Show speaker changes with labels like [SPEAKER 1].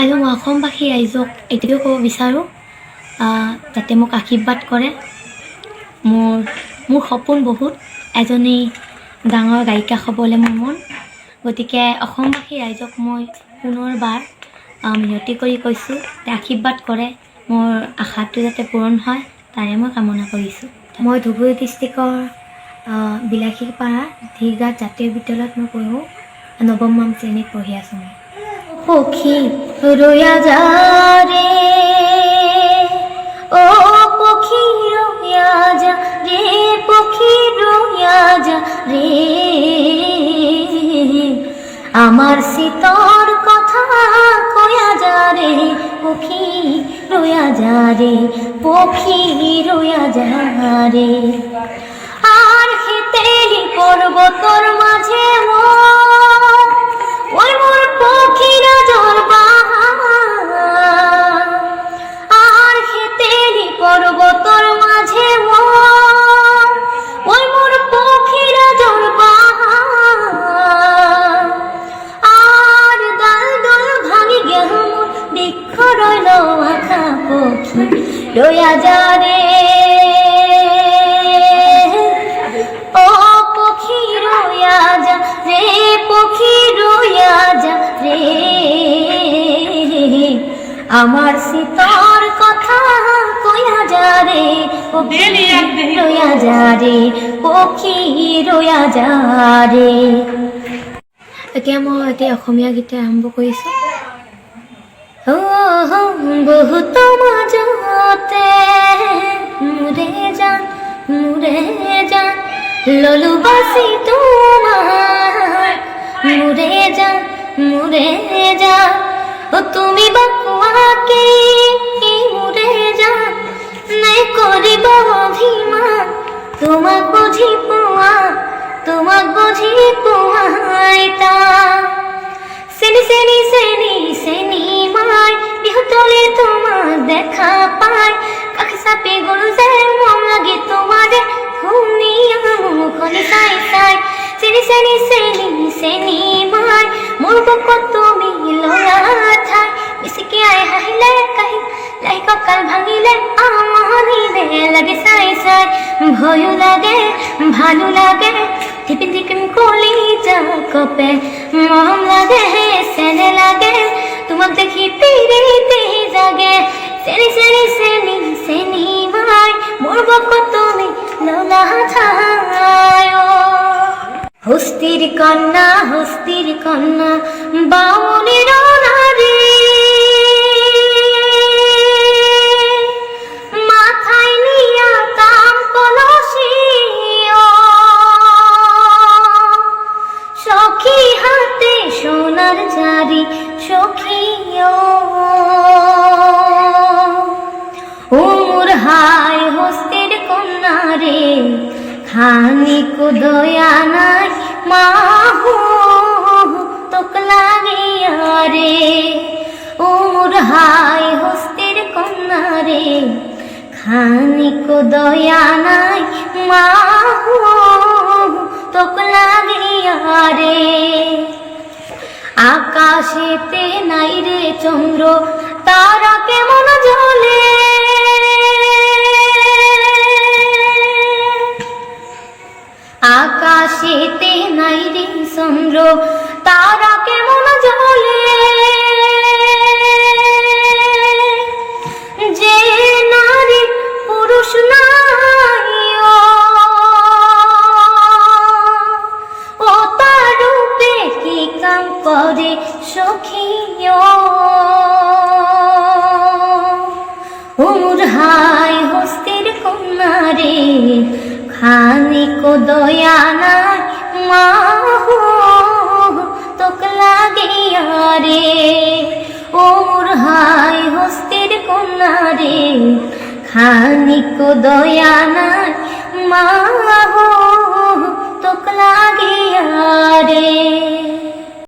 [SPEAKER 1] আৰু মই অসমবাসী ৰাইজক এইটোৱে ক'ব বিচাৰোঁ যাতে মোক আশীৰ্বাদ কৰে। মোৰ সপোন বহুত, এজনী ডাঙৰ গায়িকা হ'বলৈ মোৰ মন। গতিকে অসমবাসী ৰাইজক মই পুনৰবাৰ মিনতি কৰি কৈছোঁ যে আশীৰ্বাদ কৰে, মোৰ আশাটো যাতে পূৰণ হয় তাৰে মই কামনা কৰিছোঁ। মই ধুবুৰী ডিষ্ট্ৰিক্টৰ বিলাসীপাৰা ধীৰগাঁও জাতীয় বিদ্যালয়ত মই পঢ়োঁ, ৯ম শ্ৰেণীত পঢ়ি আছোঁ মই। পক্ষী ৰয়া যা ৰে, ও পক্ষী ৰয়া যা রে, পক্ষী রয়া যা রে, আমার শীতর কথা কয়া যা রে, পক্ষী রয়া যা রে, পক্ষী রয়া যা রে। আর হেতেলি পর্বতর মাঝে ওই মোর পক্ষীরা জলবা, আর হেতেলি পর্বতর মাঝে ওই মোর পক্ষীরা জলবা, আর ডাল ডাল ভাঙি গেল মোর বৃক্ষ রইল আঁকা, পক্ষী রয়া যা রে, ও পক্ষী রয়া যা রে, পক্ষী রয়া যা রে, আমার শীতর কথা কয়া যা রে, পক্ষী রয়া যা রে, পক্ষী রয়া যা ৰে। এতিয়া মই অসমীয়া গীতে আৰম্ভ কৰিছোঁ। বহুত মাজতে মোৰে জান ললো বাসি তোমার, মোরে জান ও তুমি বাকুয়াকে মোরে জান নাই করিব অভিমান, তোমাক বুঝি পোয়াইতা সেনি সেনি সেনি সেনি মাই বিহুতলে তোমার দেখা পাই, কাকে চাপি গলো যে মন লাগে তোমারে শুনিয়া মুখনি চাই চাই, চেনি চেনি চেনি চেনি মাই মোৰ বুকত তুমি লয়া ঠাই, বেছিকে আই হাঁহিলে কাহি লাই কঁকাল ভাঙিলে আমনিলে লাগে চাই চাই, ভয়ো লাগে ভালো লাগে টিপি টিপিম কলি যা কপে, মৰম লাগে চেনে লাগে তোমাক দেখি পিৰিতি জাগে, চেনি চেনি চেনি চেনি মাই মোৰ বুকত তুমি ললা ঠাই। হস্তির কন্যা বাউনের নারী, মাথায় নিয়া তাম কলসি, সখী হাতে সোনার জারি, সখী ও মোর হাই হস্তির কন্যা রে, খানিক দয়া নাই মাহু তোক লাগিয়া রে, ও মোর হাই হস্তির কন্যা রে, খানিক দয়া নাই মাহু তোক লাগিয়া রে। আকাশেতে নাই রে চন্দ্র তারা কেমন জ্বলে, আকাশেতে নাই রে চন্দ্র তারা কেমন জ্বলে, যে নারী পুরুষ নাই ও তার রূপে কি কাম করে সখী, ও মোর হাই হস্তির কন্যা রে, খানিক দয়া নাই মাহু তোক লাগিয়া রে, ও মোর হাই হস্তির কন্যা রে, খানিক দয়া নাই মাহু তোক লাগিয়া রে।